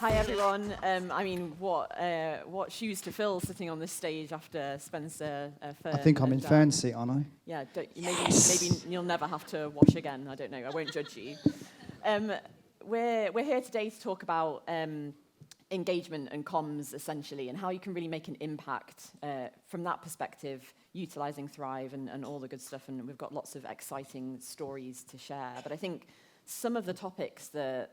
Hi everyone. What shoes to fill sitting on this stage after Spencer? I think I'm in Fern's seat, aren't I? Yeah. Maybe you'll never have to wash again. I don't know. I won't judge you. We're here today to talk about engagement and comms essentially, and how you can really make an impact from that perspective, utilising Thrive and all the good stuff. And we've got lots of exciting stories to share. But I think some of the topics that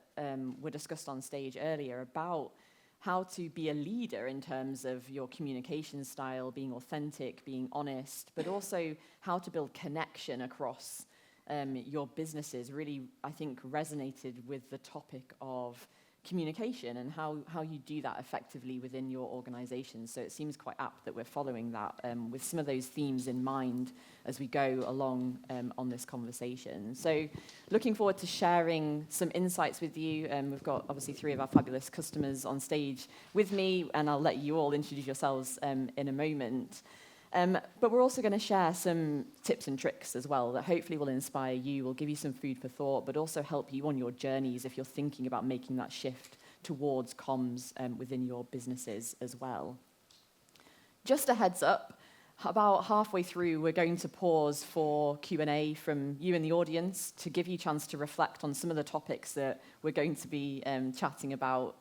were discussed on stage earlier about how to be a leader in terms of your communication style, being authentic, being honest, but also how to build connection across your businesses really, I think, resonated with the topic of communication and how you do that effectively within your organization. So it seems quite apt that we're following that with some of those themes in mind as we go along on this conversation. So looking forward to sharing some insights with you. We've got obviously 3 of our fabulous customers on stage with me, and I'll let you all introduce yourselves in a moment. But we're also going to share some tips and tricks as well that hopefully will inspire you, will give you some food for thought, but also help you on your journeys if you're thinking about making that shift towards comms within your businesses as well. Just a heads up, about halfway through, we're going to pause for Q&A from you in the audience to give you a chance to reflect on some of the topics that we're going to be chatting about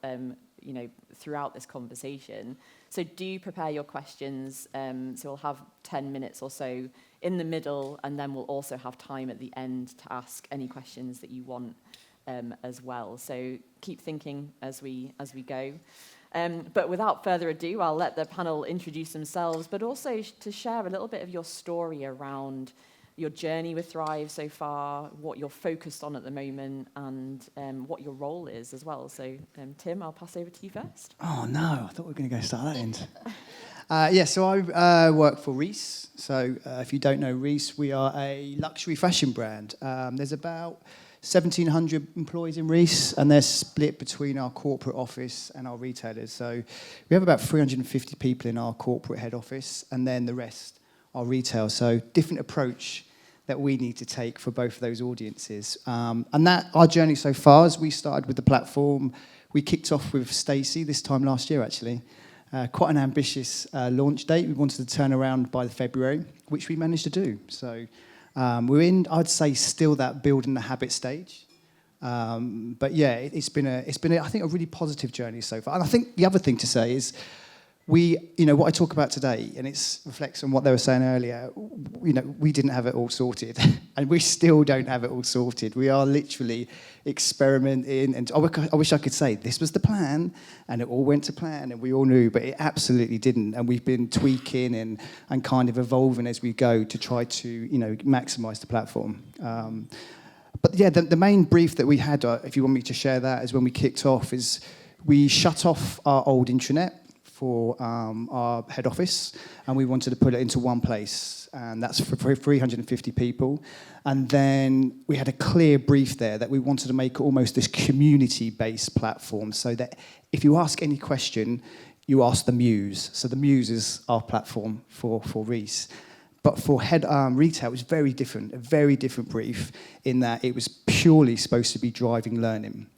throughout this conversation. So do prepare your questions. So we'll have 10 minutes or so in the middle, and then we'll also have time at the end to ask any questions that you want as well. So keep thinking as we go. But without further ado, I'll let the panel introduce themselves, but also to share a little bit of your story around your journey with Thrive so far, what you're focused on at the moment, and what your role is as well. So, Tim, I'll pass over to you first. Oh, no, I thought we were going to go start that end. So I work for Reiss. So if you don't know Reiss, we are a luxury fashion brand. There's about 1,700 employees in Reiss, and they're split between our corporate office and our retailers. So we have about 350 people in our corporate head office, and then the rest are retail. So different approach that we need to take for both of those audiences. And that our journey so far, as we started with the platform, we kicked off with Stacey this time last year, actually. Quite an ambitious launch date. We wanted to turn around by February, which we managed to do. So we're in, I'd say, still that building the habit stage. But yeah, it's been I think, a really positive journey so far. And I think the other thing to say is, what I talk about today, and it reflects on what they were saying earlier, we didn't have it all sorted, and we still don't have it all sorted. We are literally experimenting, and I wish I could say this was the plan, and it all went to plan, and we all knew, but it absolutely didn't, and we've been tweaking and kind of evolving as we go to try to, maximise the platform. But yeah, the main brief that we had, if you want me to share that, is when we kicked off, is we shut off our old intranet for our head office, and we wanted to put it into one place, and that's for 350 people. And then we had a clear brief there that we wanted to make almost this community-based platform, so that if you ask any question, you ask the Muse. So the Muse is our platform for Reiss. But for retail, it was very different, a very different brief, in that it was purely supposed to be driving learning.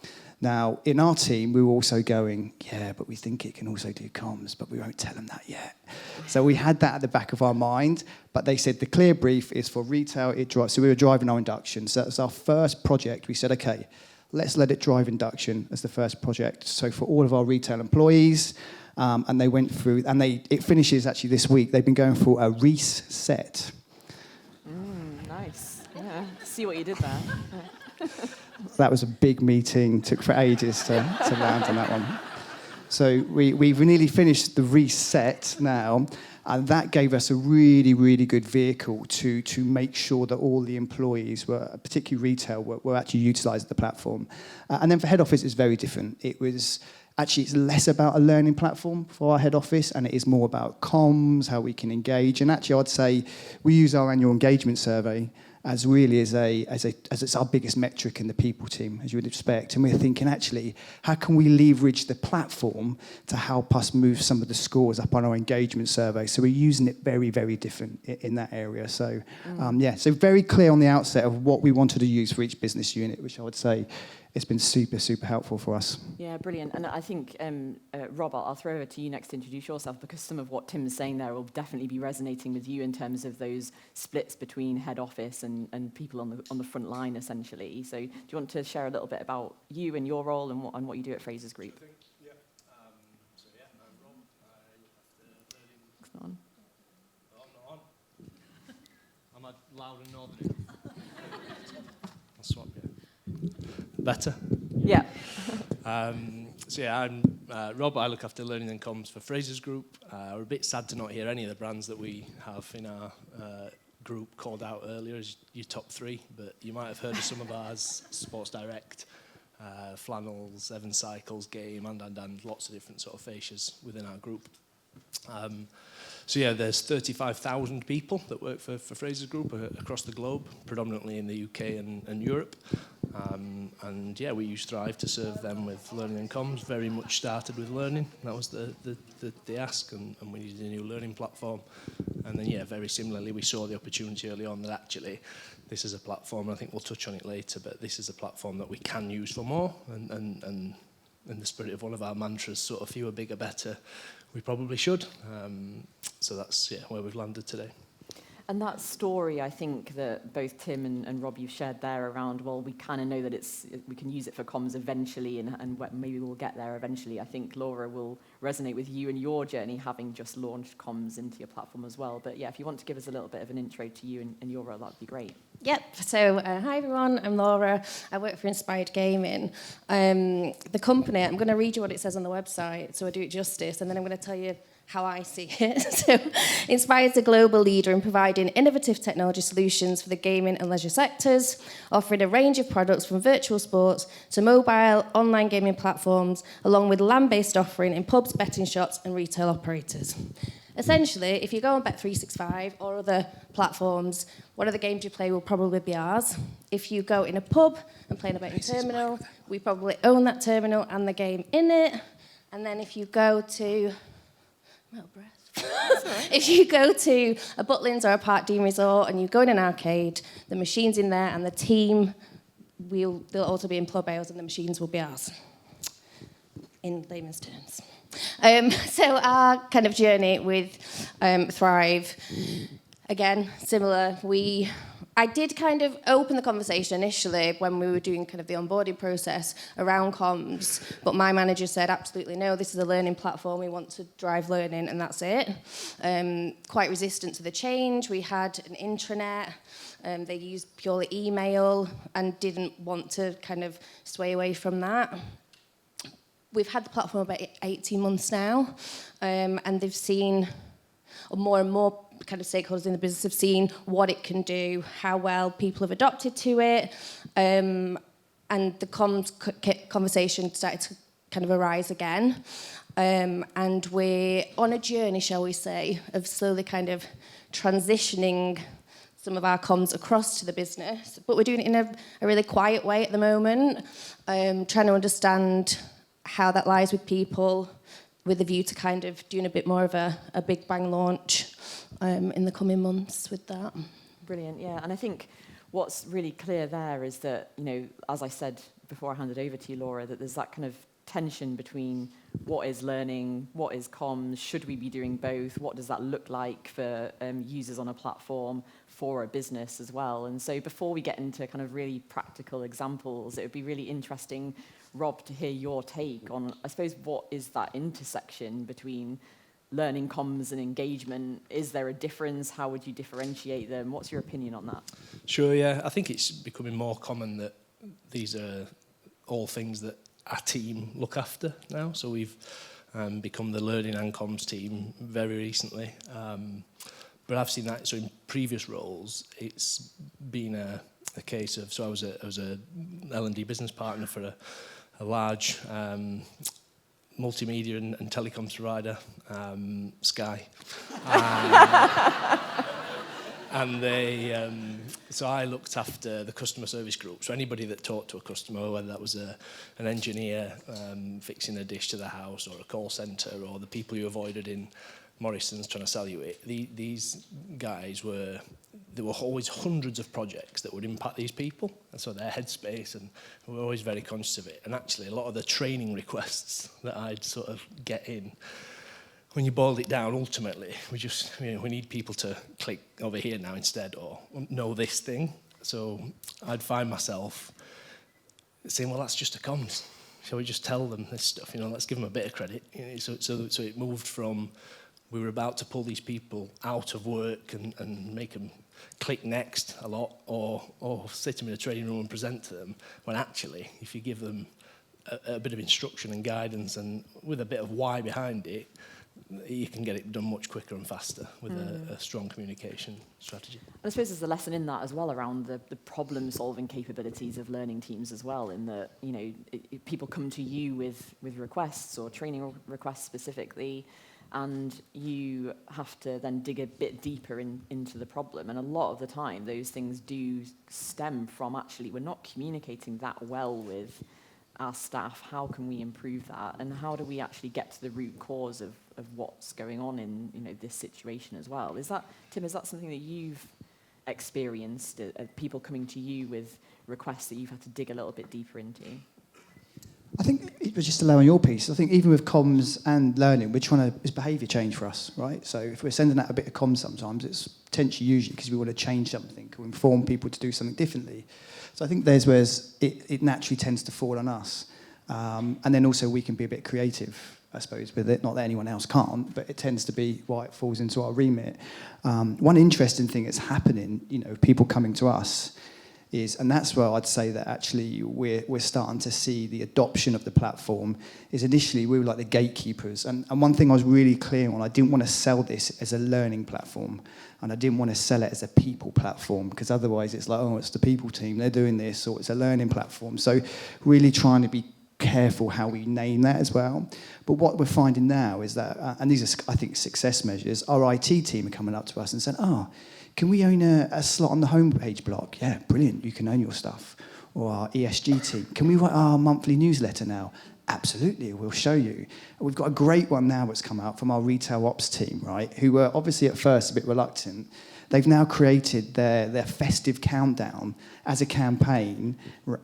Now, in our team, we were also going, but we think it can also do comms, but we won't tell them that yet. So we had that at the back of our mind, but they said the clear brief is for retail, so we were driving our induction. So that was our first project. We said, okay, let's let it drive induction as the first project. So for all of our retail employees, and they went through, and it finishes actually this week. They've been going for a Reiss set. Nice. Yeah. See what you did there. That was a big meeting, took for ages to land on that one. So we've nearly finished the Reiss set now, and that gave us a really, really good vehicle to make sure that all the employees, particularly retail, were actually utilising the platform. And then for head office, it's very different. It's less about a learning platform for our head office, and it is more about comms, how we can engage. And actually, I'd say we use our annual engagement survey as really as it's our biggest metric in the people team, as you would expect. And we're thinking, actually, how can we leverage the platform to help us move some of the scores up on our engagement survey? So we're using it very, very different in that area. So, so very clear on the outset of what we wanted to use for each business unit, which I would say it's been super, super helpful for us. Yeah, brilliant. And I think, Rob, I'll throw it to you next to introduce yourself, because some of what Tim's saying there will definitely be resonating with you in terms of those splits between head office and people on the front line, essentially. So do you want to share a little bit about you and your role and what you do at Frasers Group? Yeah. I'm Rob. I look after learning. It's not on. Oh, I'm not on. Am I loud and northern? I'll swap you. Better? Yeah. I'm Rob. I look after learning and comms for Frasers Group. We're a bit sad to not hear any of the brands that we have in our group called out earlier as your top 3, but you might have heard of some of ours: Sports Direct, Flannels, Evan Cycles, Game, and lots of different sort of fascias within our group. There's 35,000 people that work for Frasers Group across the globe, predominantly in the UK and Europe. We use Thrive to serve them with learning and comms. Very much started with learning. That was the ask, and we needed a new learning platform. And then, very similarly, we saw the opportunity early on that actually this is a platform, I think we'll touch on it later, but this is a platform that we can use for more. And in the spirit of one of our mantras, sort of fewer, bigger, better, we probably should. So that's where we've landed today. And that story, I think, that both Tim and Rob, you've shared there around, well, we kind of know that we can use it for comms eventually, and maybe we'll get there eventually. I think, Laura, will resonate with you and your journey, having just launched comms into your platform as well. But if you want to give us a little bit of an intro to you and your role, that would be great. Yep. So, hi everyone, I'm Laura. I work for Inspired Gaming. The company, I'm going to read you what it says on the website so I do it justice, and then I'm going to tell you how I see it. So, Inspired's a global leader in providing innovative technology solutions for the gaming and leisure sectors, offering a range of products from virtual sports to mobile, online gaming platforms, along with land-based offering in pubs, betting shops and retail operators. Essentially, if you go on Bet365 or other platforms, one of the games you play will probably be ours. If you go in a pub and play in a betting terminal, we probably own that terminal and the game in it. And then if you go to... I'm out of breath. If you go to a Butlins or a Park Dean resort and you go in an arcade, the machine's in there and the team, they'll also be in Club Ales and the machines will be ours, in layman's terms. So our kind of journey with Thrive, again, similar. I did kind of open the conversation initially when we were doing kind of the onboarding process around comms, but my manager said, absolutely no, this is a learning platform, we want to drive learning, and that's it. Quite resistant to the change. We had an intranet, they used purely email and didn't want to kind of sway away from that. We've had the platform about 18 months now, and they've seen, or more and more kind of stakeholders in the business have seen what it can do, how well people have adopted to it, and the comms conversation started to kind of arise again. And we're on a journey, shall we say, of slowly kind of transitioning some of our comms across to the business, but we're doing it in a really quiet way at the moment, trying to understand how that lies with people, with a view to kind of doing a bit more of a big bang launch in the coming months with that. Brilliant, yeah. And I think what's really clear there is that, as I said before I handed over to you, Laura, that there's that kind of tension between what is learning, what is comms, should we be doing both, what does that look like for users on a platform, for a business as well. And so before we get into kind of really practical examples, it would be really interesting, Rob, to hear your take on, I suppose, what is that intersection between learning comms and engagement? Is there a difference? How would you differentiate them? What's your opinion on that? Sure, yeah. I think it's becoming more common that these are all things that our team look after now. So we've become the learning and comms team very recently. But I've seen that, so in previous roles, it's been a case of, so I was a L&D business partner for a large multimedia and telecoms provider, Sky. And they, so I looked after the customer service group. So anybody that talked to a customer, whether that was an engineer fixing a dish to the house, or a call centre, or the people you avoided in Morrison's trying to sell you it. These guys there were always hundreds of projects that would impact these people, and so their headspace, and we were always very conscious of it. And actually, a lot of the training requests that I'd sort of get in, when you boiled it down, ultimately, we need people to click over here now instead, or know this thing. So I'd find myself saying, well, that's just a comms. Shall we just tell them this stuff? Let's give them a bit of credit. So it moved from, we were about to pull these people out of work and make them click next a lot, or sit them in a training room and present to them, when actually, if you give them a bit of instruction and guidance, and with a bit of why behind it, you can get it done much quicker and faster with a strong communication strategy. I suppose there's a lesson in that as well around the problem-solving capabilities of learning teams as well, in that, people come to you with requests or training requests specifically, and you have to then dig a bit deeper into the problem. And a lot of the time, those things do stem from actually we're not communicating that well with our staff. How can we improve that? And how do we actually get to the root cause of what's going on in this situation as well? Tim, is that something that you've experienced, people coming to you with requests that you've had to dig a little bit deeper into? I think it was just allowing your piece. I think even with comms and learning, it's behaviour change for us, right? So if we're sending out a bit of comms sometimes, it's potentially usually because we want to change something or inform people to do something differently. So I think there's where it naturally tends to fall on us. And then also we can be a bit creative, I suppose, with it. Not that anyone else can't, but it tends to be why it falls into our remit. One interesting thing that's happening, people coming to us, and that's where I'd say that actually we're starting to see the adoption of the platform. Is initially we were like the gatekeepers, and one thing I was really clear on, I didn't want to sell this as a learning platform, and I didn't want to sell it as a people platform, because otherwise it's like, oh, it's the people team, they're doing this, or it's a learning platform. So really trying to be careful how we name that as well. But what we're finding now is that, and these are, I think, success measures, our IT team are coming up to us and saying, can we own a slot on the homepage block? Yeah, brilliant, you can own your stuff. Or our ESG team, can we write our monthly newsletter now? Absolutely, we'll show you. We've got a great one now that's come out from our retail ops team, right, who were obviously at first a bit reluctant. They've now created their festive countdown as a campaign,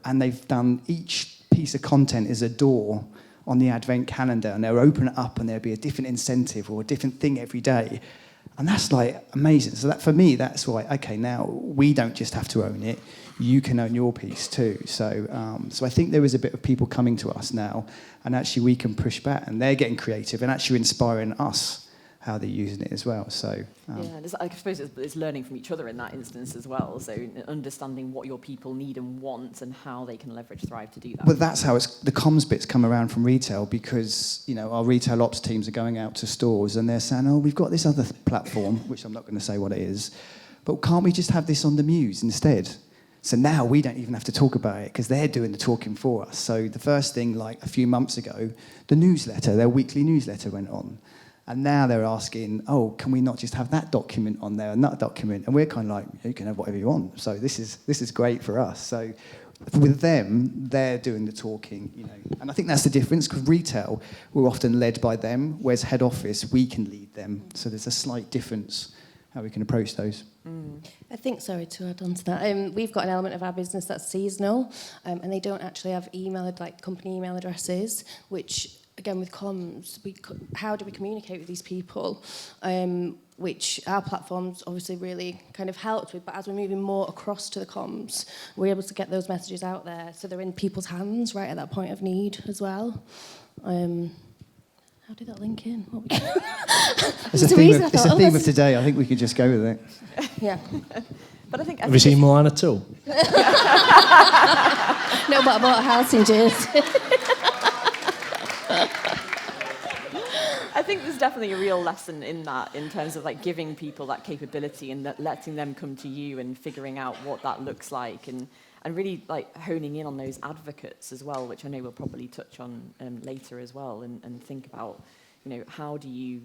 and they've done each piece of content is a door on the advent calendar, and they'll open it up and there'll be a different incentive or a different thing every day. And that's like amazing. So that for me, that's why, okay, now we don't just have to own it, you can own your piece too. So I think there is a bit of people coming to us now, and actually we can push back, and they're getting creative and actually inspiring us how they're using it as well. So I suppose it's learning from each other in that instance as well. So understanding what your people need and want and how they can leverage Thrive to do that. But that's how the comms bits come around from retail, because our retail ops teams are going out to stores and they're saying, oh, we've got this other platform, which I'm not going to say what it is, but can't we just have this on the Muse instead? So now we don't even have to talk about it because they're doing the talking for us. So the first thing, like a few months ago, the newsletter, their weekly newsletter went on. And now they're asking, oh, can we not just have that document on there and that document? And we're kind of like, you can have whatever you want. So this is great for us. So with them, they're doing the talking, And I think that's the difference, because retail, we're often led by them, whereas head office, we can lead them. So there's a slight difference how we can approach those. I think, sorry to add on to that, we've got an element of our business that's seasonal, and they don't actually have company email addresses, which, again, with comms, how do we communicate with these people? Which our platforms obviously really kind of helped with, but as we're moving more across to the comms, we're able to get those messages out there so they're in people's hands right at that point of need as well. How did that link in? It's a theme of today. I think we could just go with it. Yeah. But I think... Have you seen Moana 2? No, but I bought a house in Jersey. I think there's definitely a real lesson in that, in terms of giving people that capability and letting them come to you and figuring out what that looks like, and really honing in on those advocates as well, which I know we'll probably touch on later as well, and think about, how do you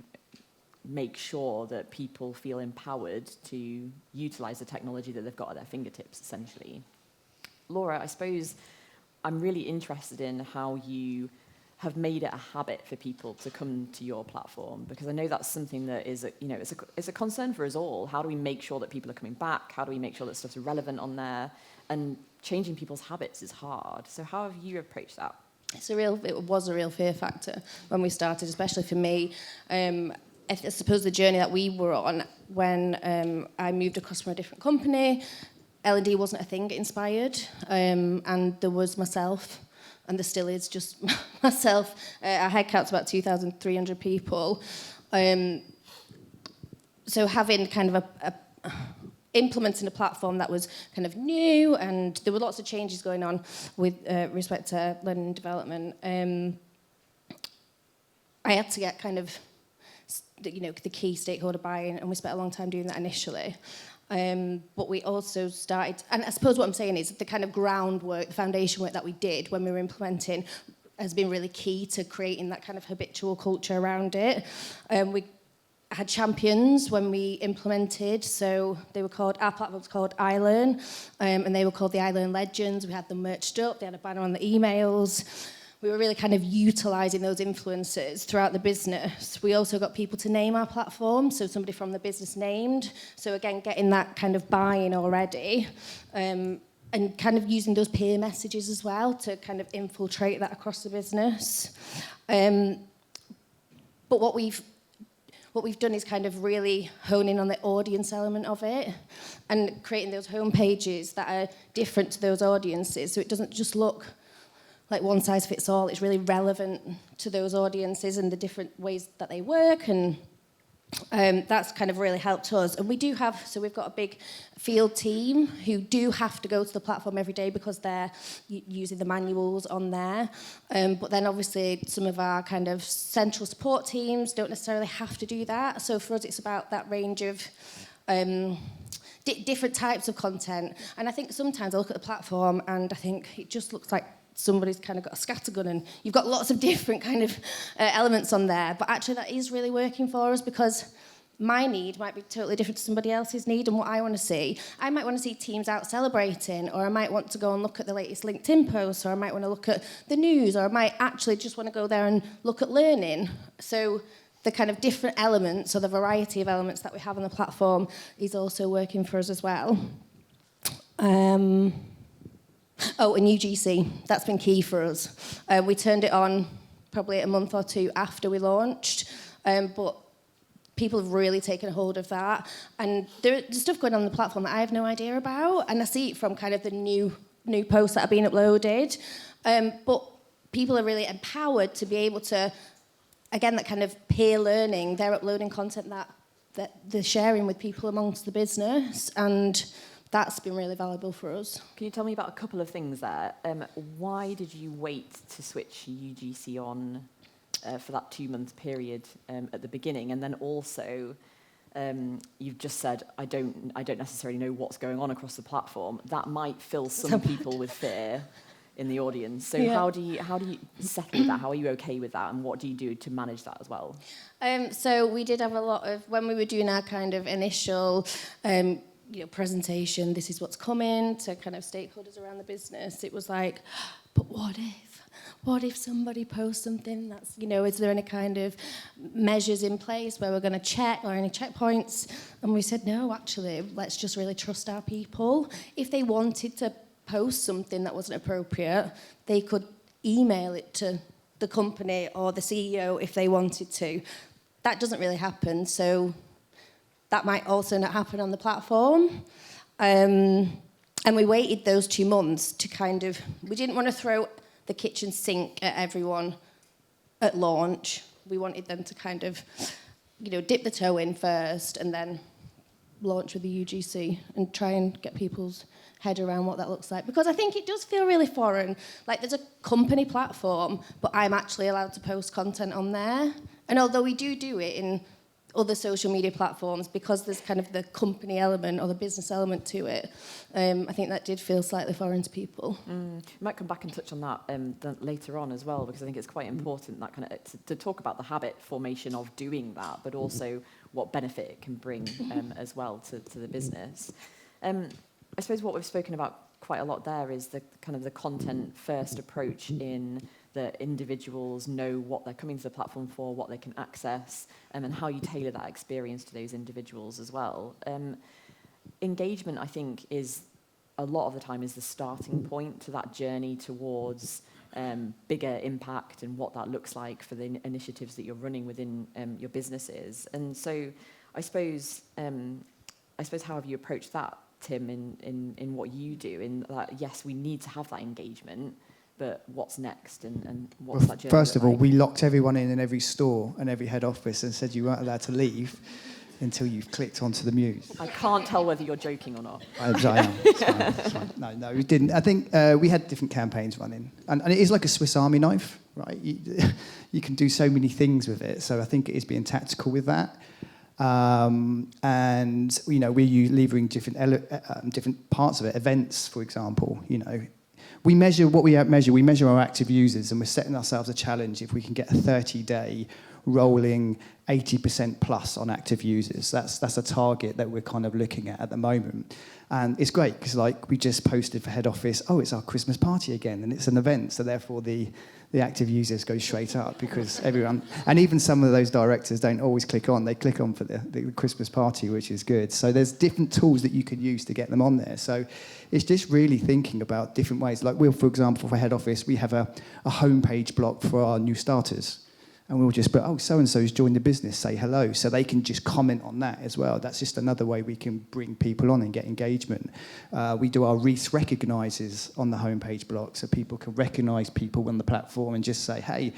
make sure that people feel empowered to utilize the technology that they've got at their fingertips, essentially. Laura, I suppose I'm really interested in how you have made it a habit for people to come to your platform? Because I know that's something that is, it's a concern for us all. How do we make sure that people are coming back? How do we make sure that stuff's relevant on there? And changing people's habits is hard. So how have you approached that? It was a real fear factor when we started, especially for me. I suppose the journey that we were on when I moved across from a different company, L&D wasn't a thing at Inspired, and there was myself, and there still is just myself. Our headcount's about 2,300 people. So having kind of implementing a platform that was kind of new, and there were lots of changes going on with respect to learning and development. I had to get kind of, the key stakeholder buy-in, and we spent a long time doing that initially. But we also started, and I suppose what I'm saying is the kind of groundwork, the foundation work that we did when we were implementing has been really key to creating that kind of habitual culture around it. We had champions when we implemented, so our platform was called iLearn, and they were called the iLearn Legends. We had them merched up, they had a banner on the emails. We were really kind of utilising those influencers throughout the business. We also got people to name our platform, so somebody from the business named. So again, getting that kind of buy-in already, and kind of using those peer messages as well to kind of infiltrate that across the business. But what we've done is kind of really hone in on the audience element of it and creating those homepages that are different to those audiences, so it doesn't just look like one size fits all. It's really relevant to those audiences and the different ways that they work, and that's kind of really helped us. And we've got a big field team who do have to go to the platform every day because they're using the manuals on there. But then obviously some of our kind of central support teams don't necessarily have to do that. So for us, it's about that range of different types of content. And I think sometimes I look at the platform and I think it just looks like somebody's kind of got a scattergun and you've got lots of different kind of elements on there. But actually that is really working for us because my need might be totally different to somebody else's need and what I want to see. I might want to see teams out celebrating, or I might want to go and look at the latest LinkedIn posts, or I might want to look at the news, or I might actually just want to go there and look at learning. So the kind of different elements or the variety of elements that we have on the platform is also working for us as well. And UGC, that's been key for us. We turned it on probably a month or two after we launched, but people have really taken a hold of that. And there's stuff going on the platform that I have no idea about, and I see it from kind of the new posts that are being uploaded. But people are really empowered to be able to, again, that kind of peer learning. They're uploading content that they're sharing with people amongst the business, and that's been really valuable for us. Can you tell me about a couple of things there? Why did you wait to switch UGC on for that 2-month period at the beginning? And then also, you've just said, I don't necessarily know what's going on across the platform. That might fill some people with fear in the audience. So yeah. How do you settle with that? How are you okay with that? And what do you do to manage that as well? So we did have a lot of, when we were doing our kind of initial presentation, this is what's coming to kind of stakeholders around the business, it was like, but what if somebody posts something that's, is there any kind of measures in place where we're going to check or any checkpoints? And we said, no, actually, let's just really trust our people. If they wanted to post something that wasn't appropriate, they could email it to the company or the CEO if they wanted to. That doesn't really happen, so that might also not happen on the platform. And we waited those 2 months to kind of, we didn't want to throw the kitchen sink at everyone at launch. We wanted them to kind of, dip the toe in first and then launch with the UGC and try and get people's head around what that looks like. Because I think it does feel really foreign. Like there's a company platform, but I'm actually allowed to post content on there. And although we do it in other social media platforms, because there's kind of the company element or the business element to it, I think that did feel slightly foreign to people. We might come back and touch on that later on as well, because I think it's quite important that kind of to talk about the habit formation of doing that, but also what benefit it can bring as well to the business. I suppose what we've spoken about quite a lot there is the kind of the content first approach in that individuals know what they're coming to the platform for, what they can access, and then how you tailor that experience to those individuals as well. Engagement, I think, is a lot of the time is the starting point to that journey towards bigger impact and what that looks like for the initiatives that you're running within your businesses. And so I suppose how have you approached that, Tim, in what you do, in that, yes, we need to have that engagement, but what's next and what's that journey First of all, like? we locked everyone in every store and every head office and said you weren't allowed to leave until you've clicked onto the Muse. I can't tell whether you're joking or not. I am. It's fine. No, we didn't. I think we had different campaigns running. And it is like a Swiss Army knife, right? You can do so many things with it. So I think it is being tactical with that. And, you know, we're levering different parts of it. Events, for example, you know. We measure what we measure. We measure our active users, and we're setting ourselves a challenge if we can get a 30-day rolling 80% plus on active users. That's a target that we're kind of looking at the moment. And it's great because, like, we just posted for head office, it's our Christmas party again, and it's an event, so therefore the active users go straight up because everyone, and even some of those directors don't always click on, they click on for the Christmas party, which is good. So there's different tools that you could use to get them on there. So it's just really thinking about different ways. Like for example, for head office, we have a homepage block for our new starters. And we'll just put, so-and-so's joined the business, say hello. So they can just comment on that as well. That's just another way we can bring people on and get engagement. We do our Reiss recognises on the homepage block, so people can recognise people on the platform and just say, hey,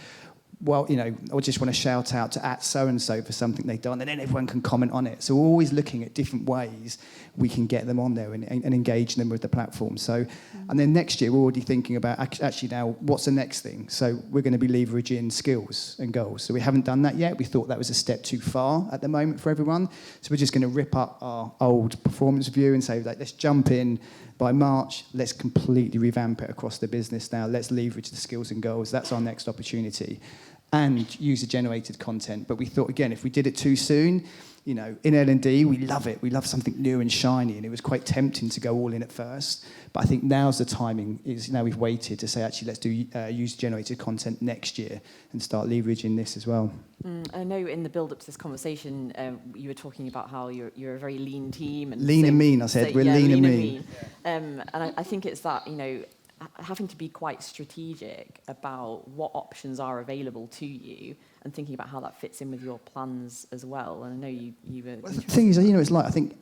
well, you know, I just want to shout out to @so-and-so for something they've done, and then everyone can comment on it. So we're always looking at different ways we can get them on there and engage them with the platform. So, and then next year we're already thinking about actually now what's the next thing. So we're going to be leveraging skills and goals. So we haven't done that yet. We thought that was a step too far at the moment for everyone. So we're just going to rip up our old performance view and say, like, let's jump in. By March, let's completely revamp it across the business now. Let's leverage the skills and goals. That's our next opportunity. And user-generated content. But we thought, again, if we did it too soon, you know, in L&D, we love it. We love something new and shiny, and it was quite tempting to go all in at first. But I think now's the timing, is now we've waited to say, actually, let's do user-generated content next year and start leveraging this as well. I know in the build-up to this conversation, you were talking about how you're a very lean team. And lean and mean, I said. We're lean and mean. And I think it's that, you know, having to be quite strategic about what options are available to you and thinking about how that fits in with your plans as well. And I know you were... Well, the thing is, you know, it's like, I think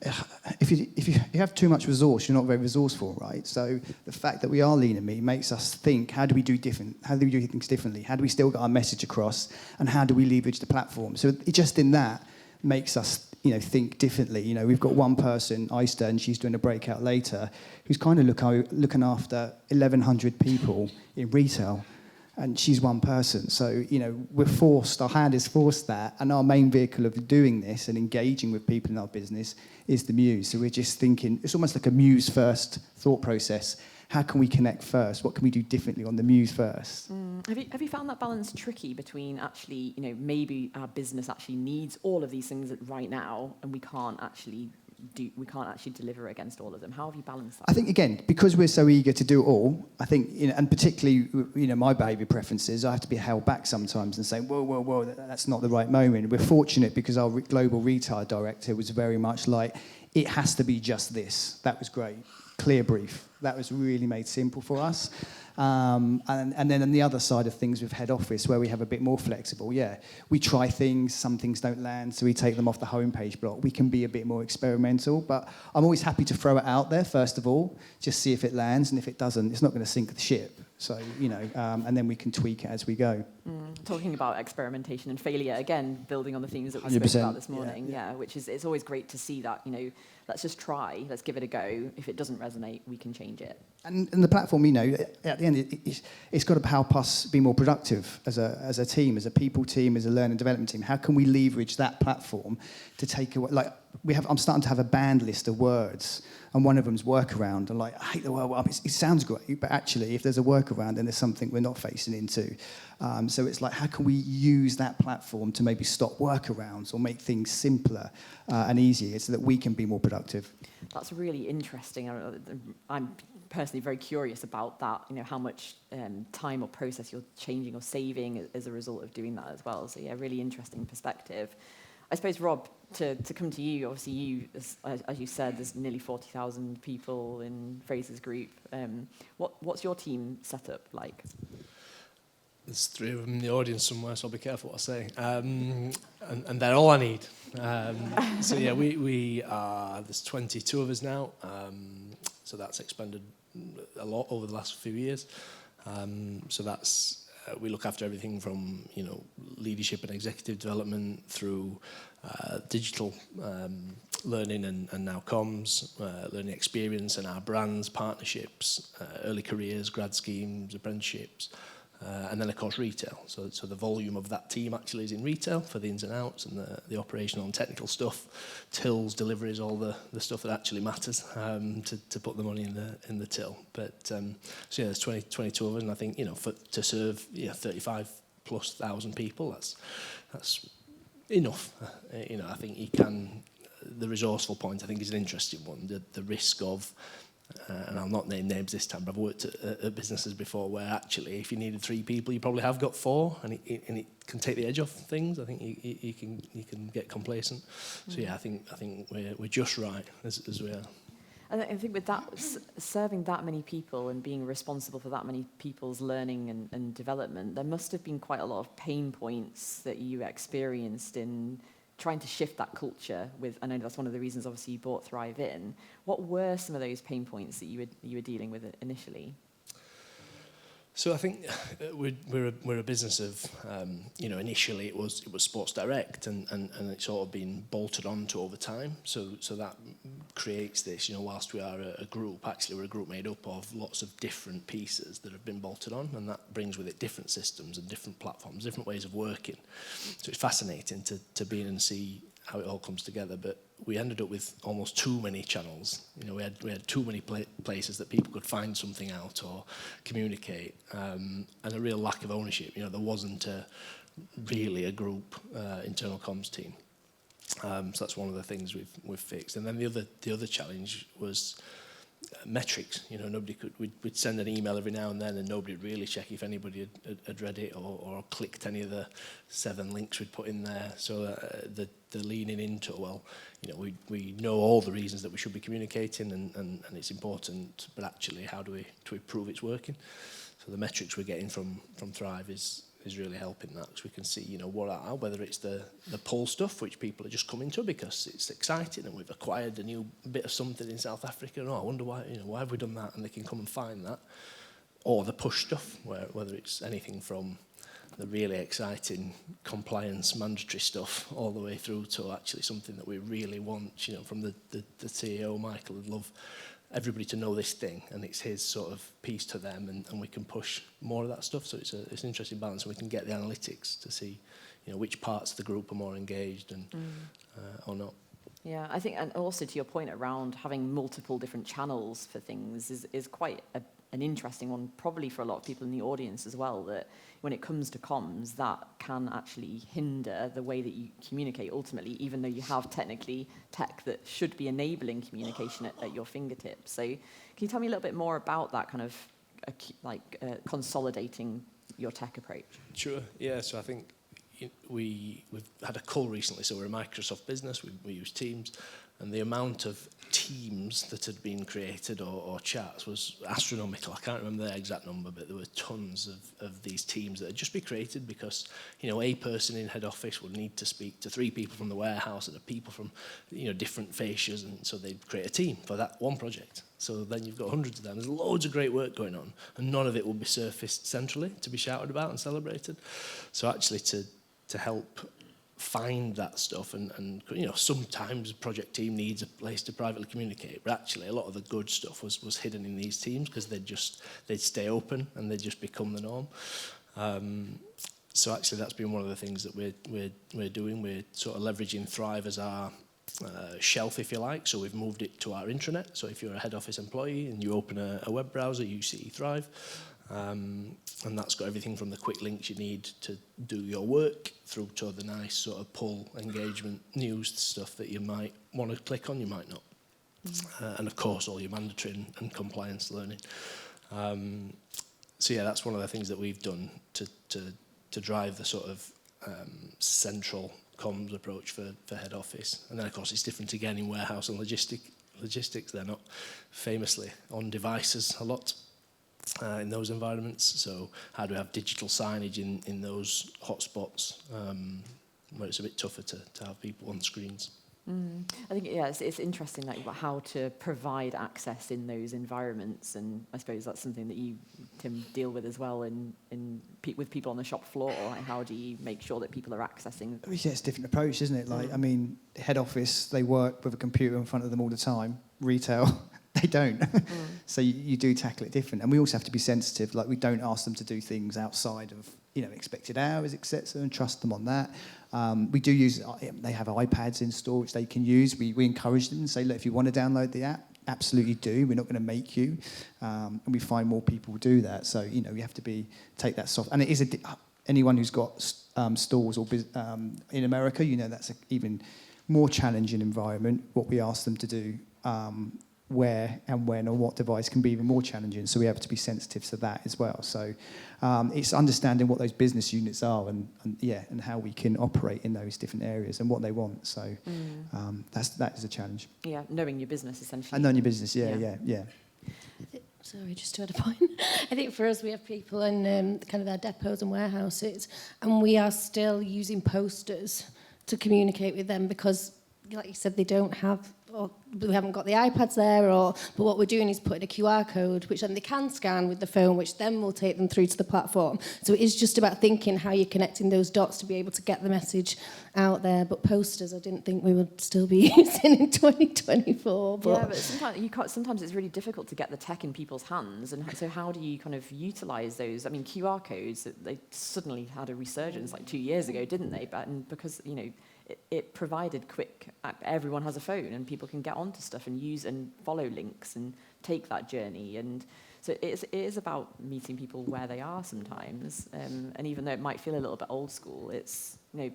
if you have too much resource, you're not very resourceful, right? So the fact that we are lean and mean makes us think, how do we do things differently? How do we still get our message across? And how do we leverage the platform? So it just in that makes us, you know, think differently. You know, we've got one person, Ista, and she's doing a breakout later, who's kind of looking after 1,100 people in retail, and she's one person. So, you know, our hand is forced that, and our main vehicle of doing this and engaging with people in our business is the Muse. So we're just thinking, it's almost like a Muse-first thought process. How can we connect first? What can we do differently on the Muse first? Have you found that balance tricky between actually, you know, maybe our business actually needs all of these things right now, and we can't actually deliver against all of them? How have you balanced that? I think, again, because we're so eager to do it all, I think, you know, and particularly, you know, my behaviour preferences, I have to be held back sometimes and say, whoa, that's not the right moment. We're fortunate because our global retail director was very much like, it has to be just this. That was great. Clear brief. That was really made simple for us. And then on the other side of things with head office, where we have a bit more flexible, we try things, some things don't land, so we take them off the homepage block. We can be a bit more experimental, but I'm always happy to throw it out there, first of all, just see if it lands, and if it doesn't, it's not going to sink the ship. So, you know, and then we can tweak it as we go. Talking about experimentation and failure, again, building on the themes that we spoke about this morning, which is, it's always great to see that, you know, let's just try, let's give it a go. If it doesn't resonate, we can change it. And the platform, you know, at the end, it's got to help us be more productive as a team, as a people team, as a learning and development team. How can we leverage that platform to take away, like, I'm starting to have a banned list of words and one of them's workaround. And like, I hate the World Cup. It sounds great, but actually, if there's a workaround, then there's something we're not facing into. So it's like, how can we use that platform to maybe stop workarounds or make things simpler and easier so that we can be more productive? That's really interesting. I'm personally very curious about that, how much time or process you're changing or saving as a result of doing that as well. So yeah, really interesting perspective. I suppose, Rob, to come to you, obviously you, as you said, there's nearly 40,000 people in Frasers Group. What's your team setup like? There's 3 of them in the audience somewhere, so I'll be careful what I say. And they're all I need. So yeah, we are, there's 22 of us now. So that's expanded a lot over the last few years. So that's, we look after everything from, leadership and executive development through digital learning and now comms, learning experience and our brands, partnerships, early careers, grad schemes, apprenticeships. And then, of course, retail. So the volume of that team actually is in retail for the ins and outs and the operational and technical stuff, tills, deliveries, all the stuff that actually matters to put the money in the till. But so yeah, there's 22 of us, and I think to serve 35,000+ people, that's enough. I think you can. The resourceful point, I think, is an interesting one. The risk of. And I'll not name names this time, but I've worked at businesses before where actually if you needed 3 people, you probably have got 4, and it can take the edge off things. I think you can get complacent. So yeah, I think we're just right as we are. And I think with that, serving that many people and being responsible for that many people's learning and development, there must have been quite a lot of pain points that you experienced in trying to shift that culture with. I know that's one of the reasons obviously you brought Thrive in. What were some of those pain points that you were dealing with initially? So I think we're a business of initially it was Sports Direct and it's sort of been bolted onto over time. So that creates this. Whilst we are a group, actually we're a group made up of lots of different pieces that have been bolted on, and that brings with it different systems and different platforms, different ways of working. So it's fascinating to be in and see how it all comes together. But we ended up with almost too many channels. We had too many places that people could find something out or communicate, and a real lack of ownership. There wasn't really a group internal comms team. So that's one of the things we've fixed. And then the other challenge was metrics. Nobody could. We'd send an email every now and then, and nobody would really check if anybody had read it or clicked any of the 7 links we'd put in there. So the leaning into, we know all the reasons that we should be communicating, and it's important, but actually, how do we prove it's working? So the metrics we're getting from Thrive is really helping that, because we can see, whether it's the pull stuff, which people are just coming to because it's exciting and we've acquired a new bit of something in South Africa, and I wonder why have we done that, and they can come and find that, or the push stuff, whether it's anything from the really exciting compliance mandatory stuff all the way through to actually something that we really want, from the CEO, Michael, would love everybody to know this thing, and it's his sort of piece to them, and we can push more of that stuff. So it's an interesting balance, and we can get the analytics to see, which parts of the group are more engaged and or not. Yeah, I think, and also to your point around having multiple different channels for things is quite an interesting one, probably for a lot of people in the audience as well, that when it comes to comms, that can actually hinder the way that you communicate ultimately, even though you have technically tech that should be enabling communication at your fingertips. So can you tell me a little bit more about that kind of consolidating your tech approach? Sure, yeah, so I think we've had a call recently, so we're a Microsoft business, we use Teams, and the amount of teams that had been created or chats was astronomical. I can't remember the exact number, but there were tons of these teams that had just been created because, a person in head office would need to speak to 3 people from the warehouse and people from, different fascias, and so they'd create a team for that one project. So then you've got hundreds of them. There's loads of great work going on, and none of it will be surfaced centrally to be shouted about and celebrated. So actually to help find that stuff, and sometimes a project team needs a place to privately communicate, but actually a lot of the good stuff was hidden in these teams because they'd stay open and they'd just become the norm. So actually that's been one of the things that we're doing. We're sort of leveraging Thrive as our shelf, if you like. So we've moved it to our intranet. So if you're a head office employee and you open a web browser, you see Thrive. And that's got everything from the quick links you need to do your work through to the nice sort of pull engagement news stuff that you might want to click on, you might not. And of course, all your mandatory and compliance learning. So yeah, that's one of the things that we've done to drive the sort of central comms approach for head office. And then of course it's different again in warehouse and logistics. They're not famously on devices a lot in those environments. So how do we have digital signage in those hotspots where it's a bit tougher to have people on screens? I think, yeah, it's interesting that how to provide access in those environments, and I suppose that's something that you, Tim, deal with as well with people on the shop floor. Like, how do you make sure that people are accessing? Yeah, it's a different approach, isn't it? Like, I mean, head office, they work with a computer in front of them all the time. Retail, they don't. So you do tackle it different. And we also have to be sensitive. Like, we don't ask them to do things outside of, expected hours, etc., and trust them on that. We do use, they have iPads in store which they can use. We encourage them and say, look, if you want to download the app, absolutely do. We're not going to make you. And we find more people do that. So, we have to take that soft. And it is anyone who's got stores or in America, that's an even more challenging environment. What we ask them to do, where and when on what device can be even more challenging. So we have to be sensitive to that as well. So it's understanding what those business units are and how we can operate in those different areas and what they want. So that is a challenge. Yeah, knowing your business essentially. And knowing your business, yeah. Sorry, just to add a point. I think for us, we have people in kind of our depots and warehouses, and we are still using posters to communicate with them because, like you said, they don't have, or we haven't got the iPads there, but what we're doing is putting a QR code, which then they can scan with the phone, which then will take them through to the platform. So it is just about thinking how you're connecting those dots to be able to get the message out there. But posters, I didn't think we would still be using in 2024. But yeah, but sometimes it's really difficult to get the tech in people's hands. And so how do you kind of utilise those? I mean, QR codes, they suddenly had a resurgence like 2 years ago, didn't they? And because, it provided quick, everyone has a phone and people can get onto stuff and use and follow links and take that journey. And so it is about meeting people where they are sometimes. And even though it might feel a little bit old school, it's, you're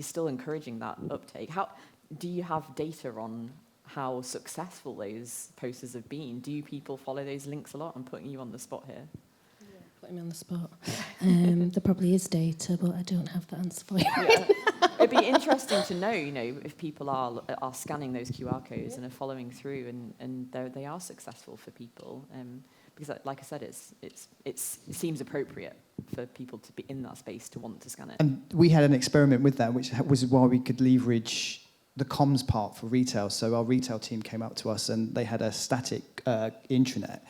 still encouraging that uptake. How do you have data on how successful those posters have been? Do people follow those links a lot? I'm putting you on the spot here. Putting me on the spot. There probably is data, but I don't have the answer for you. Yeah. It'd be interesting to know, if people are scanning those QR codes and are following through, and they are successful for people. Because, like I said, it seems appropriate for people to be in that space to want to scan it. And we had an experiment with that, which was why we could leverage the comms part for retail. So our retail team came up to us, and they had a static intranet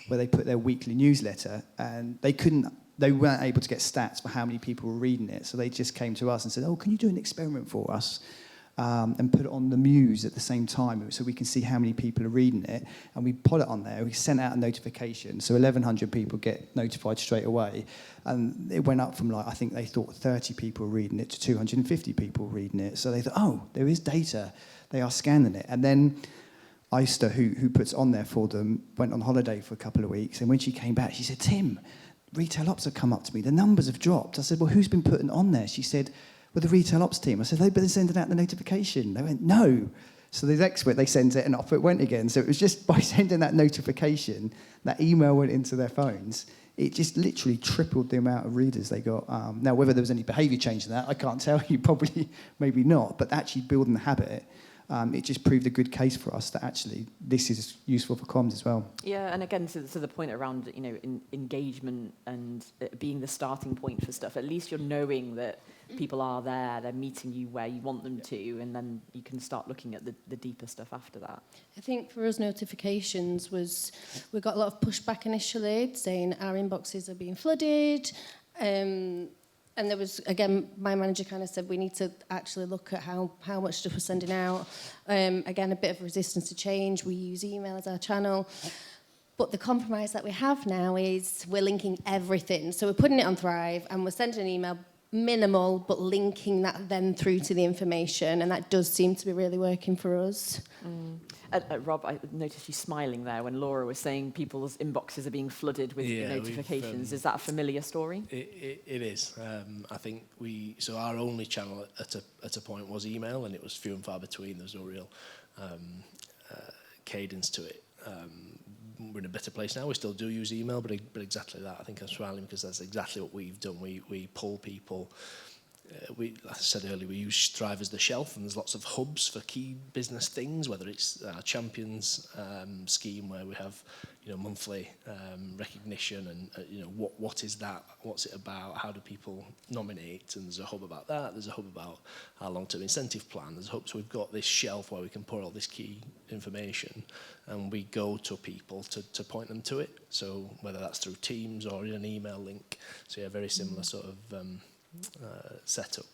where they put their weekly newsletter, and they weren't able to get stats for how many people were reading it. So they just came to us and said, can you do an experiment for us and put it on the Muse at the same time so we can see how many people are reading it? And we put it on there. We sent out a notification. So 1,100 people get notified straight away. And it went up from, I think they thought 30 people were reading it to 250 people reading it. So they thought, there is data. They are scanning it. And then Easter, who puts on there for them, went on holiday for a couple of weeks. And when she came back, she said, Tim, retail ops have come up to me. The numbers have dropped. I said, well, who's been putting on there? She said, well, the retail ops team. I said, they've been sending out the notification. They went, no. So the next week, they sent it, and off it went again. So it was just by sending that notification, that email went into their phones. It just literally tripled the amount of readers they got. Now, whether there was any behaviour change in that, I can't tell you. Probably, maybe not. But actually building the habit, it just proved a good case for us that actually this is useful for comms as well. Yeah, and again, to the point around engagement and being the starting point for stuff, at least you're knowing that people are there, they're meeting you where you want them to, and then you can start looking at the deeper stuff after that. I think for us, notifications we got a lot of pushback initially saying our inboxes are being flooded. And there was, again, my manager kind of said we need to actually look at how much stuff we're sending out. Again, a bit of resistance to change. We use email as our channel. But the compromise that we have now is we're linking everything. So we're putting it on Thrive and we're sending an email minimal, but linking that then through to the information, and that does seem to be really working for us. Rob, I noticed you smiling there when Laura was saying people's inboxes are being flooded with notifications. Is that a familiar story? It is. I think so our only channel at a point was email, and it was few and far between. There was no real cadence to it. We're in a better place now. We still do use email, but exactly that. I think I'm smiling because that's exactly what we've done. We pull people. Like I said earlier, we use Strive as the shelf, and there's lots of hubs for key business things, whether it's our champions scheme where we have monthly recognition and what is that, what's it about, how do people nominate, and there's a hub about that, there's a hub about our long-term incentive plan, there's a hub, so we've got this shelf where we can put all this key information and we go to people to point them to it, so whether that's through Teams or in an email link, so yeah, very similar sort of setup.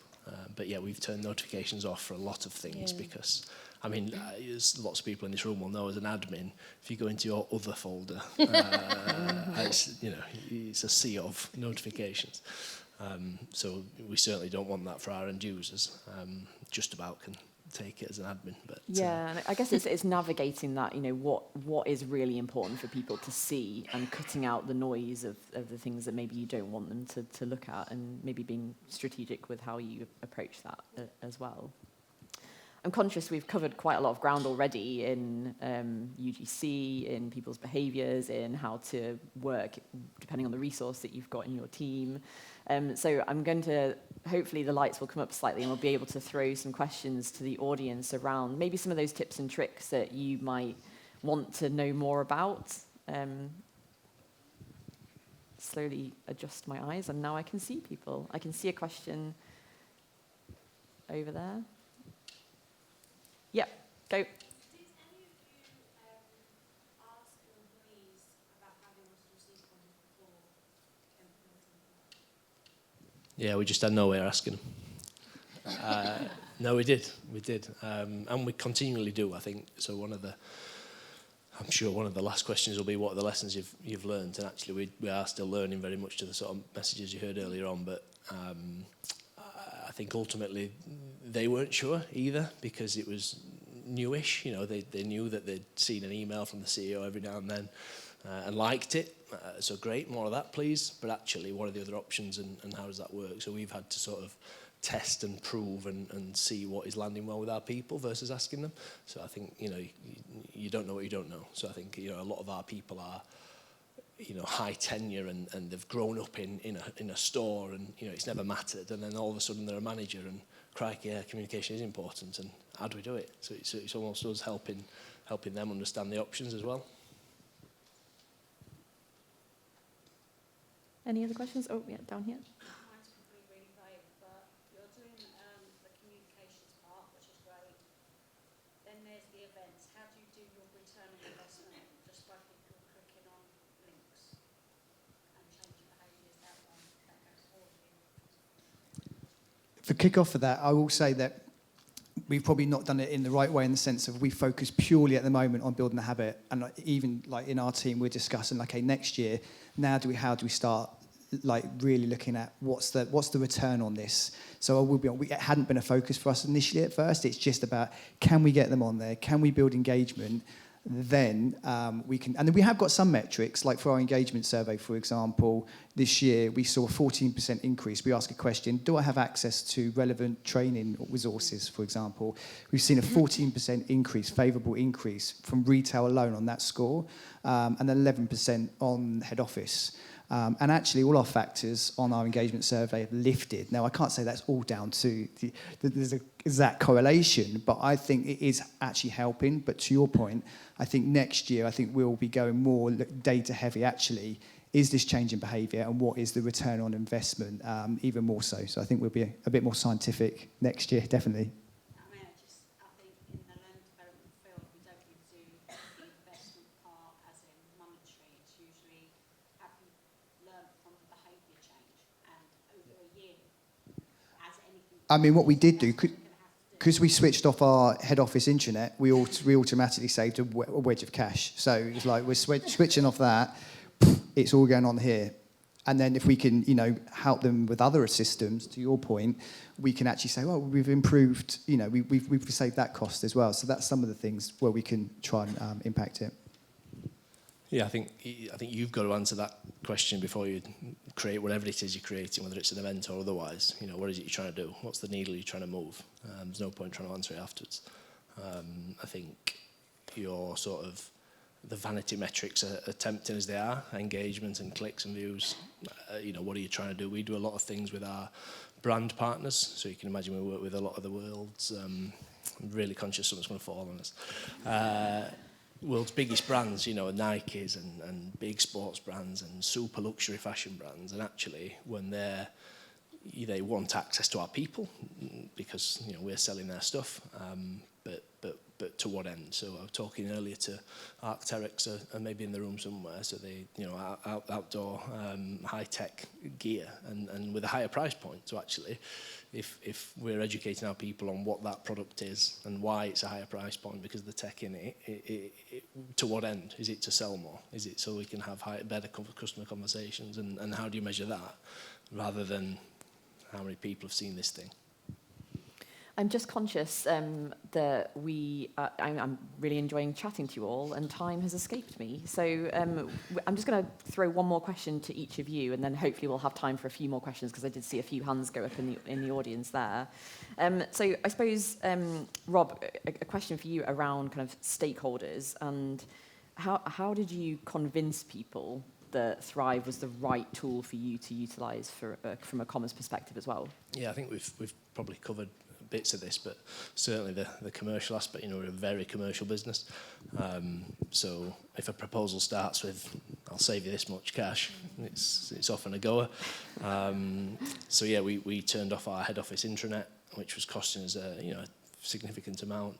But yeah, we've turned notifications off for a lot of things because, I mean, as lots of people in this room will know, as an admin, if you go into your other folder, it's a sea of notifications. So we certainly don't want that for our end users. Just about can take it as an admin. But and I guess it's navigating that, what is really important for people to see and cutting out the noise of the things that maybe you don't want them to look at, and maybe being strategic with how you approach that as well. I'm conscious we've covered quite a lot of ground already in UGC, in people's behaviours, in how to work depending on the resource that you've got in your team. So I'm going to, hopefully the lights will come up slightly and we'll be able to throw some questions to the audience around maybe some of those tips and tricks that you might want to know more about. Slowly adjust my eyes and now I can see people. I can see a question over there. Yep, go. Did any of you ask your employees about how they want to receive content before implementing? yeah, we just had no way of asking them. No, we did, and we continually do. I think so. I'm sure one of the last questions will be, what are the lessons you've learned? And actually, we are still learning very much to the sort of messages you heard earlier on. But I think ultimately they weren't sure either because it was newish. They knew that they'd seen an email from the CEO every now and then and liked it. So great, more of that, please. But actually, what are the other options and how does that work? So we've had to sort of test and prove and see what is landing well with our people versus asking them. So I think, you don't know what you don't know. So I think, a lot of our people are, high tenure and they've grown up in a store and, it's never mattered. And then all of a sudden they're a manager and crikey, communication is important. And how do we do it? So it's almost us helping them understand the options as well. Any other questions? Oh, yeah, down here. Mine's probably really vague, but you're doing the communications part, which is great. Then there's the events. How do you do your return on investment just by people clicking on links and changing behaviours that goes forward? For kick-off for that, I will say that we've probably not done it in the right way in the sense of we focus purely at the moment on building a habit. And even like in our team, we're discussing, okay, next year, how do we start like really looking at what's the return on this? So it hadn't been a focus for us initially at first. It's just about, can we get them on there? Can we build engagement? Then we can, and then we have got some metrics, like for our engagement survey, for example, this year we saw a 14% increase. We ask a question, do I have access to relevant training resources, for example? We've seen a 14% increase, favourable increase from retail alone on that score, and 11% on head office. And actually, all our factors on our engagement survey have lifted. Now, I can't say that's all down to there's an exact correlation, but I think it is actually helping. But to your point, I think next year, we'll be going more data heavy, actually. Is this change in behaviour, and what is the return on investment, even more so? So I think we'll be a bit more scientific next year, definitely. I think in the learning development field, we don't need to do the investment part as in monetary. It's usually have you learned from the behaviour change, and over a year, as anything. I mean, what we did do, because we switched off our head office intranet, we automatically saved a wedge of cash. So it's like we're switching off that, it's all going on here. And then if we can, help them with other systems, to your point, we can actually say, well, we've improved, we've saved that cost as well. So that's some of the things where we can try and impact it. Yeah, I think you've got to answer that question before you create whatever it is you're creating, whether it's an event or otherwise. What is it you're trying to do? What's the needle you're trying to move? There's no point trying to answer it afterwards. I think your sort of the vanity metrics are tempting as they are, engagement and clicks and views. What are you trying to do? We do a lot of things with our brand partners, so you can imagine we work with a lot of the world's, I'm really conscious something's going to fall on us, world's biggest brands, Nikes and big sports brands and super luxury fashion brands, and actually when they want access to our people because we're selling their stuff, but to what end? So I was talking earlier to Arc'teryx, are maybe in the room somewhere, so they outdoor high-tech gear and with a higher price point. So actually if we're educating our people on what that product is and why it's a higher price point because of the tech in it, to what end? Is it to sell more? Is it so we can have better customer conversations? And how do you measure that rather than how many people have seen this thing? I'm just conscious that I'm really enjoying chatting to you all, and time has escaped me. So I'm just going to throw one more question to each of you, and then hopefully we'll have time for a few more questions because I did see a few hands go up in the audience there. So I suppose, Rob, a question for you around kind of stakeholders, and how did you convince people that Thrive was the right tool for you to utilise from a commerce perspective as well? Yeah, I think we've probably covered bits of this, but certainly the commercial aspect, we're a very commercial business. So if a proposal starts with, I'll save you this much cash, it's often a goer. So yeah, we turned off our head office intranet, which was costing us a significant amount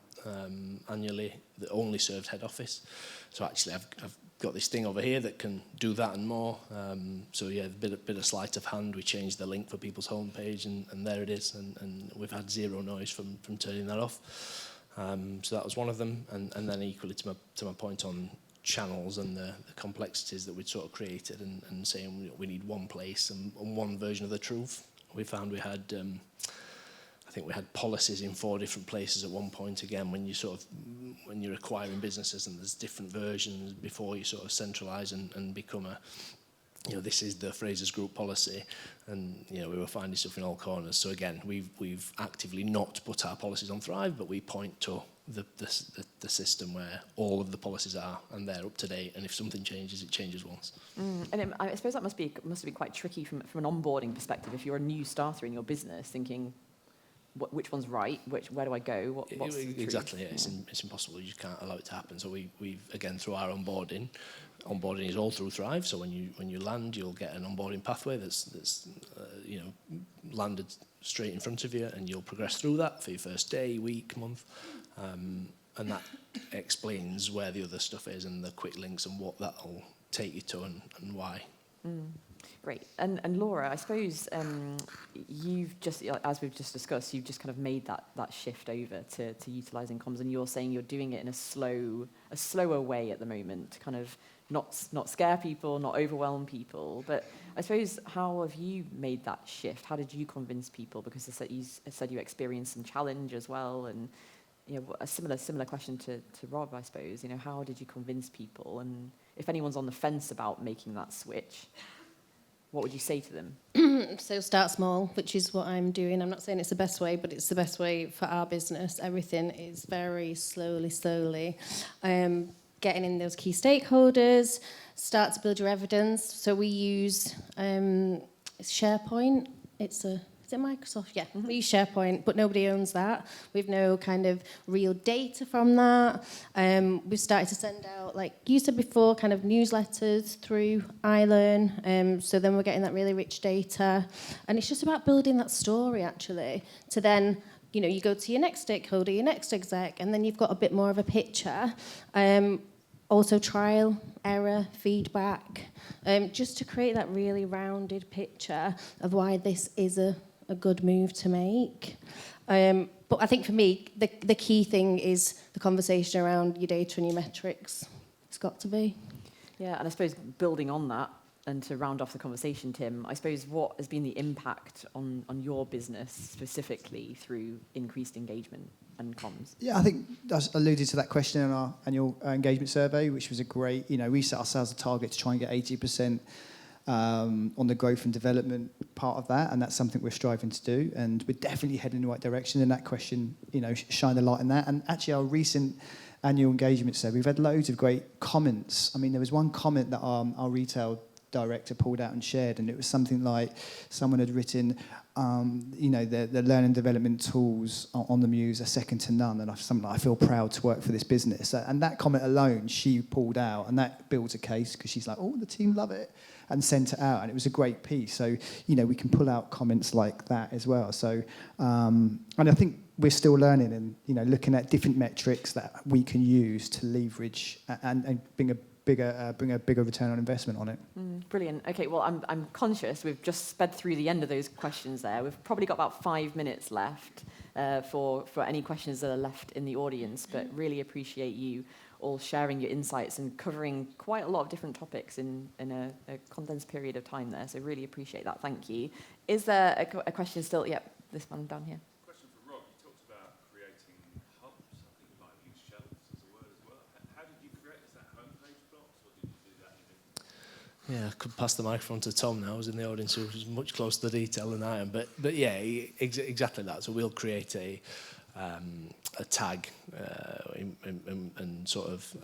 annually that only served head office. So actually I've got this thing over here that can do that and more. So yeah, a bit of sleight of hand. We changed the link for people's homepage, and there it is. And we've had zero noise from turning that off. So that was one of them. And then equally to my point on channels and the complexities that we'd sort of created, and saying we need one place and one version of the truth. We found we had. I think we had policies in 4 different places at one point. Again, when you're acquiring businesses and there's different versions before you sort of centralise and become this is the Frasers Group policy, and we were finding stuff in all corners. So again, we've actively not put our policies on Thrive, but we point to the system where all of the policies are, and they're up to date. And if something changes, it changes once. And I suppose that must be quite tricky from an onboarding perspective. If you're a new starter in your business, thinking, which one's right? Where do I go? What's the truth? Exactly, yeah. It's impossible. You just can't allow it to happen. So we've again, through our onboarding is all through Thrive. So when you land, you'll get an onboarding pathway that's landed straight in front of you, and you'll progress through that for your first day, week, month, and that explains where the other stuff is and the quick links and what that'll take you to and why. Great. And Laura, I suppose you've just, as we've just discussed, you've just kind of made that shift over to utilising comms, and you're saying you're doing it in a slower way at the moment, to kind of not scare people, not overwhelm people. But I suppose, how have you made that shift? How did you convince people? Because you said you experienced some challenge as well, and a similar question to Rob, I suppose. How did you convince people? And if anyone's on the fence about making that switch, what would you say to them? So start small, which is what I'm doing. I'm not saying it's the best way, but it's the best way for our business. Everything is very slowly. Getting in those key stakeholders, start to build your evidence. So we use SharePoint. Is it Microsoft? Yeah, we use SharePoint, but nobody owns that. We've no kind of real data from that. We've started to send out, like you said before, kind of newsletters through iLearn. So then we're getting that really rich data. And it's just about building that story, actually, to then, you go to your next stakeholder, your next exec, and then you've got a bit more of a picture. Also trial, error, feedback, just to create that really rounded picture of why this is a good move to make. But I think for me, the key thing is the conversation around your data and your metrics. It's got to be. Yeah, and I suppose building on that, and to round off the conversation, Tim, I suppose what has been the impact on your business specifically through increased engagement and comms? Yeah, I think I alluded to that question in our annual engagement survey, which was a great, we set ourselves a target to try and get 80% on the growth and development part of that, and that's something we're striving to do, and we're definitely heading in the right direction, and that question, shine a light in that. And actually our recent annual engagement survey, we've had loads of great comments. I mean, there was one comment that our retail director pulled out and shared, and it was something like someone had written, the learning and development tools on the Muse are second to none, and something like, I feel proud to work for this business. And that comment alone, she pulled out, and that builds a case, because she's like, the team love it, and sent it out, and it was a great piece. So, we can pull out comments like that as well. So, and I think we're still learning and, looking at different metrics that we can use to leverage and bring a bigger return on investment on it. Brilliant. Okay, well, I'm conscious we've just sped through the end of those questions there. We've probably got about 5 minutes left for any questions that are left in the audience, but really appreciate you all sharing your insights and covering quite a lot of different topics in a condensed period of time there. So really appreciate that. Thank you. Is there a question still? Yep, this one down here. Question for Rob. You talked about creating hubs. I think you might have used shelves as a word as well. How did you create? Is that homepage blocks, or did you do that in? Yeah, I could pass the microphone to Tom now. I was in the audience who was much closer to the detail than I am. But yeah, exactly that. So we'll create a tag and sort of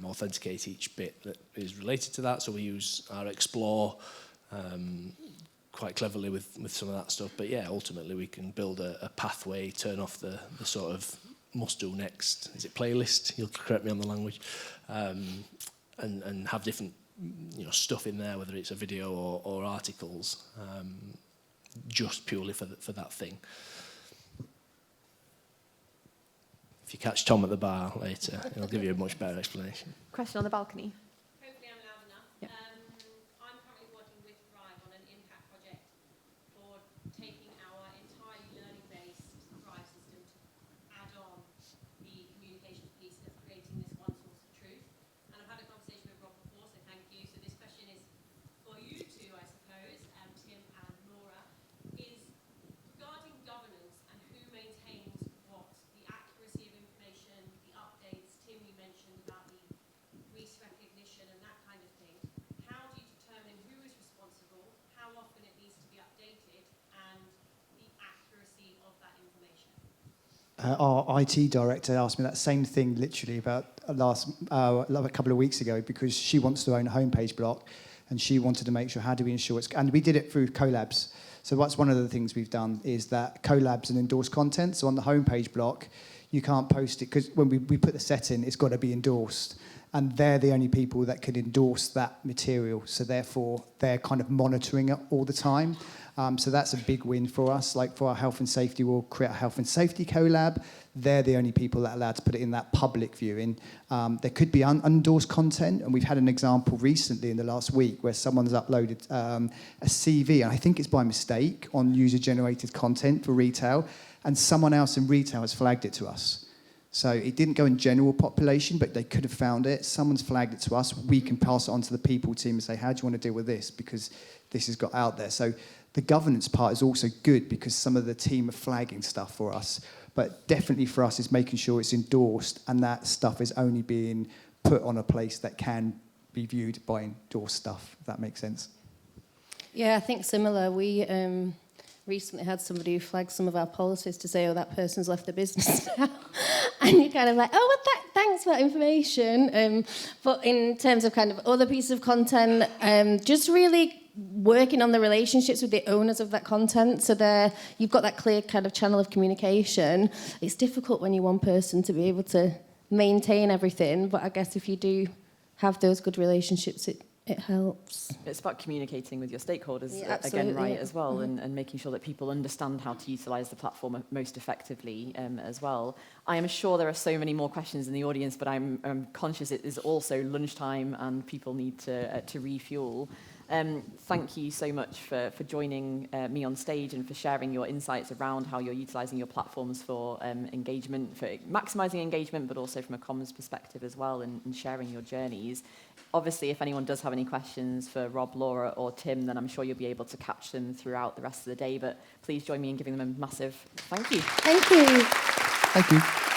authenticate each bit that is related to that. So we use our Explore quite cleverly with some of that stuff. But yeah, ultimately we can build a pathway, turn off the sort of must do next. Is it playlist? You'll correct me on the language. And have different stuff in there, whether it's a video or articles, just purely for that thing. If you catch Tom at the bar later, he'll give you a much better explanation. Question on the balcony. Hopefully I'm loud enough. Yeah. I'm currently working with Thrive on an impact project for taking our entirely learning-based Thrive system to add on the communications piece of creating this one source of truth. And I've had a conversation with Rob before, so thank you. So this question is for you two, I suppose, Tim and Laura, is regarding governance and who maintains what, the accuracy of information, the updates. Tim, you mentioned about the Reiss recognition and that kind of thing. How do you determine who is responsible, how often it needs to be updated, and the accuracy of that information? Our IT director asked me that same thing literally about a couple of weeks ago, because she wants to own a homepage block, and she wanted to make sure, how do we ensure it's... And we did it through collabs. So that's one of the things we've done, is that collabs and endorsed content. So on the homepage block, you can't post it, because when we put the setting, it's got to be endorsed. And they're the only people that can endorse that material. So therefore, they're kind of monitoring it all the time. So that's a big win for us. Like for our health and safety, we'll create a health and safety collab. They're the only people that are allowed to put it in that public viewing. There could be unendorsed content, and we've had an example recently in the last week where someone's uploaded a CV, and I think it's by mistake, on user-generated content for retail, and someone else in retail has flagged it to us. So it didn't go in general population, but they could have found it. Someone's flagged it to us. We can pass it on to the people team and say, how do you want to deal with this? Because this has got out there. So the governance part is also good, because some of the team are flagging stuff for us. But definitely for us is making sure it's endorsed, and that stuff is only being put on a place that can be viewed by endorsed stuff, if that makes sense. Yeah, I think similar. We recently had somebody who flagged some of our policies to say, that person's left the business now. And you're kind of like, thanks for that information. But in terms of kind of other pieces of content, just really working on the relationships with the owners of that content. So you've got that clear kind of channel of communication. It's difficult when you're one person to be able to maintain everything. But I guess if you do have those good relationships, it helps. It's about communicating with your stakeholders, Absolutely, again, right, as well, and making sure that people understand how to utilise the platform most effectively as well. I am sure there are so many more questions in the audience, but I'm conscious it is also lunchtime and people need to refuel. Thank you so much for joining me on stage and for sharing your insights around how you're utilising your platforms for engagement, for maximising engagement, but also from a comms perspective as well, and sharing your journeys. Obviously, if anyone does have any questions for Rob, Laura, or Tim, then I'm sure you'll be able to catch them throughout the rest of the day. But please join me in giving them a massive thank you. Thank you. Thank you.